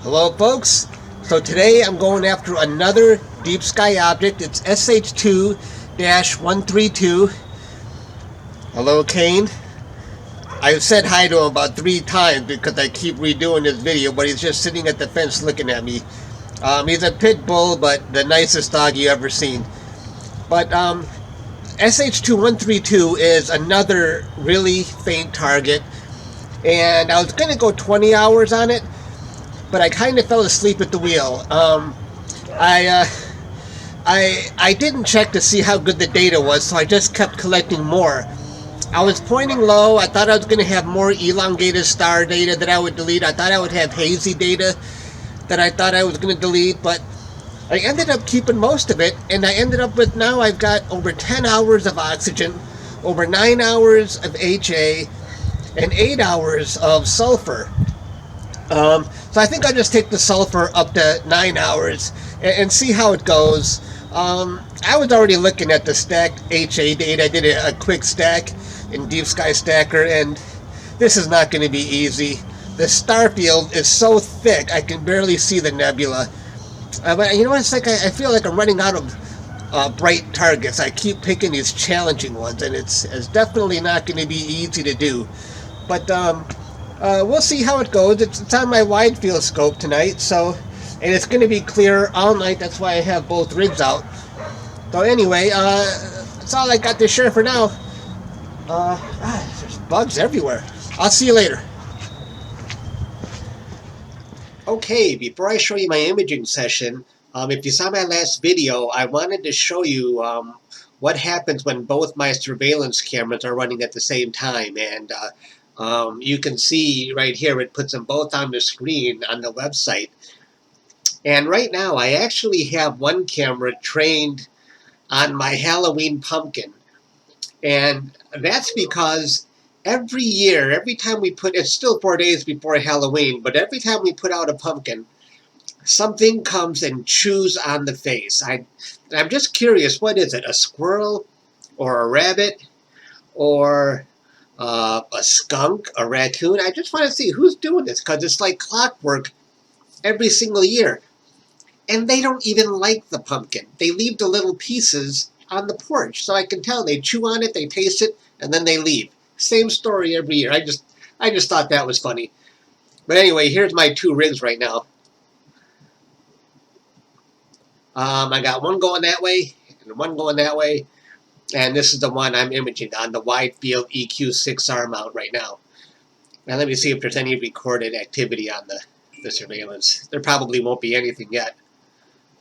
Hello folks, so today I'm going after another deep sky object. It's SH2-132. Hello Kane. I've said hi to him about 3 times because I keep redoing this video, but he's just sitting at the fence looking at me. He's a pit bull, but the nicest dog you ever seen. But SH2-132 is another really faint target, and I was going to go 20 hours on it, but I kind of fell asleep at the wheel. I didn't check to see how good the data was, so I just kept collecting more. I was pointing low. I thought I was going to have more elongated star data that I would delete. I thought I would have hazy data that I thought I was going to delete, but I ended up keeping most of it, and I ended up with, now I've got over 10 hours of oxygen, over 9 hours of HA, and 8 hours of sulfur. So I think I'll just take the sulfur up to 9 hours and see how it goes. I was already looking at the stacked HA data. I did a quick stack in Deep Sky Stacker, and this is not going to be easy. The star field is so thick I can barely see the nebula. But you know what, it's like I feel like I'm running out of bright targets. I keep picking these challenging ones, and it's definitely not going to be easy to do. But we'll see how it goes. It's on my wide field scope tonight, so, and it's going to be clear all night. That's why I have both rigs out. So anyway, that's all I got to share for now. There's bugs everywhere. I'll see you later. Okay, before I show you my imaging session, if you saw my last video, I wanted to show you what happens when both my surveillance cameras are running at the same time. And you can see right here, it puts them both on the screen on the website. And right now, I actually have one camera trained on my Halloween pumpkin. And that's because every year, every time we put, it's still 4 days before Halloween, but every time we put out a pumpkin, something comes and chews on the face. I'm just curious, what is it? A squirrel or a rabbit or a skunk, a raccoon? I just want to see who's doing this, because it's like clockwork every single year. And they don't even like the pumpkin. They leave the little pieces on the porch, so I can tell they chew on it, they taste it, and then they leave. Same story every year. I just thought that was funny. But anyway, here's my 2 rigs right now. I got one going that way and one going that way, and this is the one I'm imaging on the wide field EQ6R mount right now. Now let me see if there's any recorded activity on the surveillance. There probably won't be anything yet.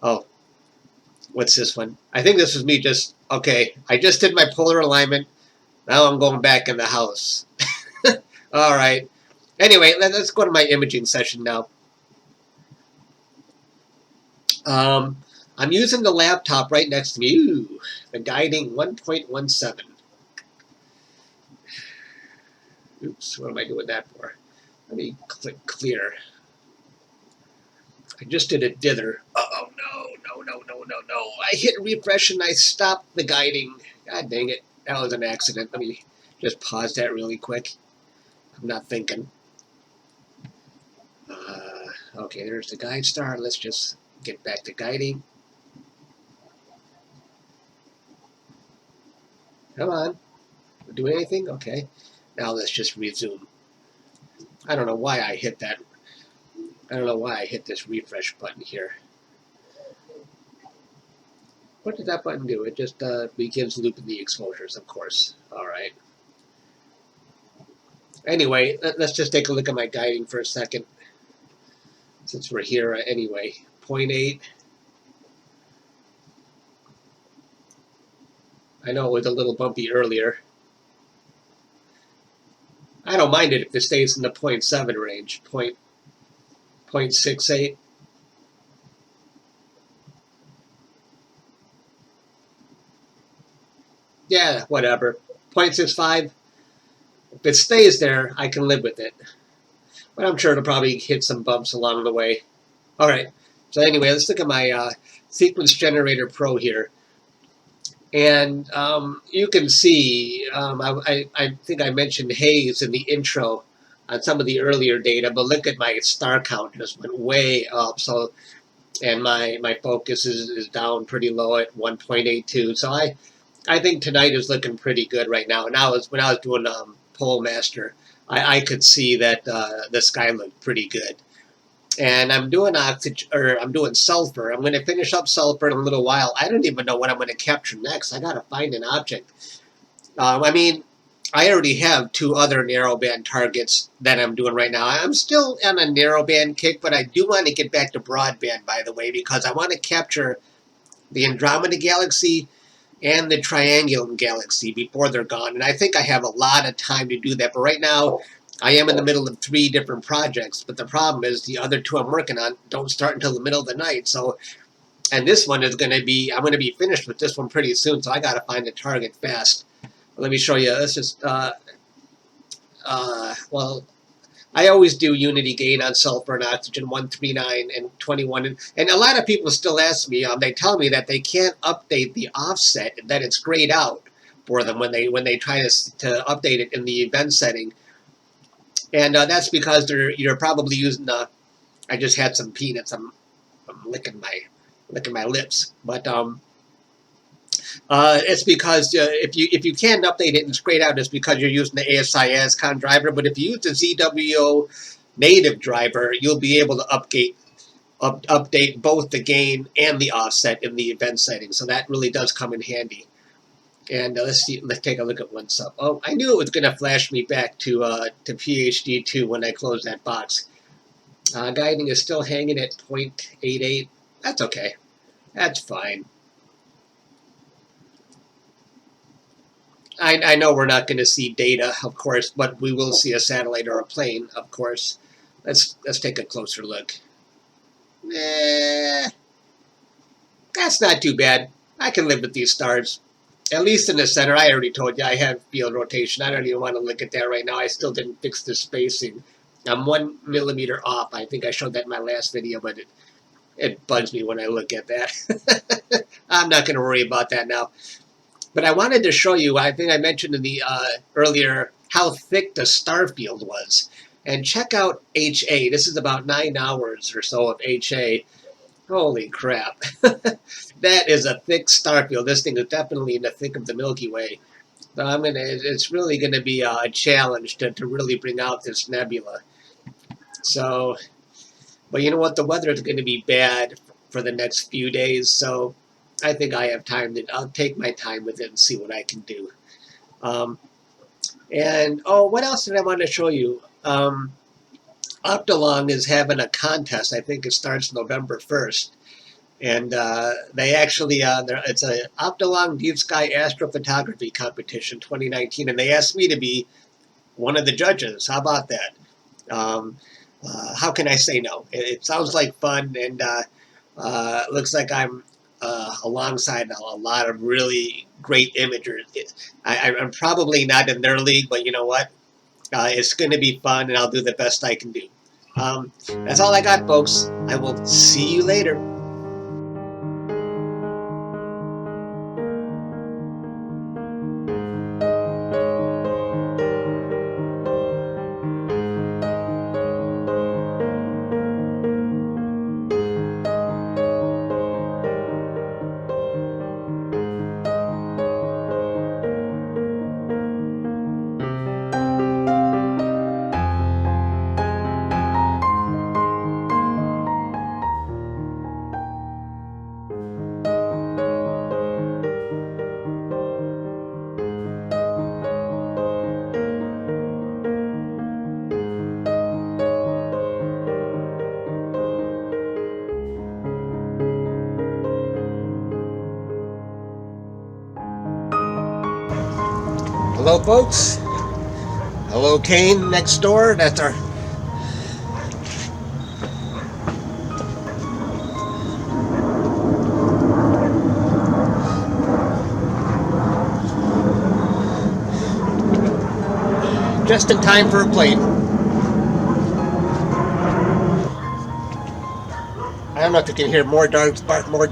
Oh, what's this one? I think this is me just, okay, I just did my polar alignment. Now I'm going back in the house. All right. Anyway, let's go to my imaging session now. I'm using the laptop right next to me. Ooh, the guiding 1.17. Oops, what am I doing that for? Let me click clear. I just did a dither. Oh, no. I hit refresh and I stopped the guiding. God dang it. That was an accident. Let me just pause that really quick. I'm not thinking. Okay, there's the guide star. Let's just get back to guiding. Come on. Do anything? Okay. Now let's just resume. I don't know why I hit that. I don't know why I hit this refresh button here. What did that button do? It just begins looping the exposures, of course. All right. Anyway, let's just take a look at my guiding for a second, since we're here anyway. 0.8. I know it was a little bumpy earlier. I don't mind it if it stays in the 0.7 range. 0.68. Yeah, whatever. 0.65. If it stays there, I can live with it. But I'm sure it'll probably hit some bumps along the way. All right. So anyway, let's look at my Sequence Generator Pro here. And you can see, I think I mentioned haze in the intro on some of the earlier data, but look at my star count, just went way up. So, and my focus is down pretty low at 1.82. So I think tonight is looking pretty good right now. And when I was doing PoleMaster, I could see that the sky looked pretty good. And I'm doing oxygen, or I'm doing sulfur. I'm going to finish up sulfur in a little while. I don't even know what I'm going to capture next. I got to find an object. I mean, I already have 2 other narrowband targets that I'm doing right now. I'm still on a narrowband kick, but I do want to get back to broadband, by the way, because I want to capture the Andromeda Galaxy and the Triangulum Galaxy before they're gone. And I think I have a lot of time to do that. But right now, I am in the middle of 3 different projects. But the problem is the other 2 I'm working on don't start until the middle of the night. So, and this one is going to be, I'm going to be finished with this one pretty soon. So I got to find a target fast. Let me show you. Let's just, well, I always do unity gain on sulfur and oxygen, 139 and 21. And a lot of people still ask me, they tell me that they can't update the offset, that it's grayed out for them when they try to update it in the event setting. And that's because you're probably using the, I just had some peanuts. I'm licking my lips. But it's because if you can't update it and it's grayed out, it's because you're using the ASI ASCON driver. But if you use the ZWO native driver, you'll be able to update both the gain and the offset in the event setting. So that really does come in handy. And let's take a look at one sub. Oh, I knew it was going to flash me back to PhD2 when I closed that box. Guiding is still hanging at 0.88. That's okay. That's fine. I know we're not going to see data, of course, but we will see a satellite or a plane, of course. Let's take a closer look. That's not too bad. I can live with these stars. At least in the center, I already told you I have field rotation. I don't even want to look at that right now. I still didn't fix the spacing. I'm 1 millimeter off. I think I showed that in my last video, but it bugs me when I look at that. I'm not going to worry about that now. But I wanted to show you, I think I mentioned in the earlier, how thick the star field was. And check out HA. This is about 9 hours or so of HA. Holy crap. That is a thick star field. This thing is definitely in the thick of the Milky Way. So it's really going to be a challenge to really bring out this nebula. So, but you know what? The weather is going to be bad for the next few days. So I think I have time I'll take my time with it and see what I can do. And, oh, what else did I want to show you? Optolong is having a contest. I think it starts November 1st. And they actually, it's a Optolong Deep Sky Astrophotography Competition 2019. And they asked me to be one of the judges. How about that? How can I say no? It sounds like fun, and looks like I'm alongside a lot of really great imagers. I'm probably not in their league, but you know what? It's going to be fun, and I'll do the best I can do. That's all I got, folks. I will see you later. Hello, folks. Hello, Kane next door. That's our... Just in time for a plane. I don't know if you can hear more dogs bark, more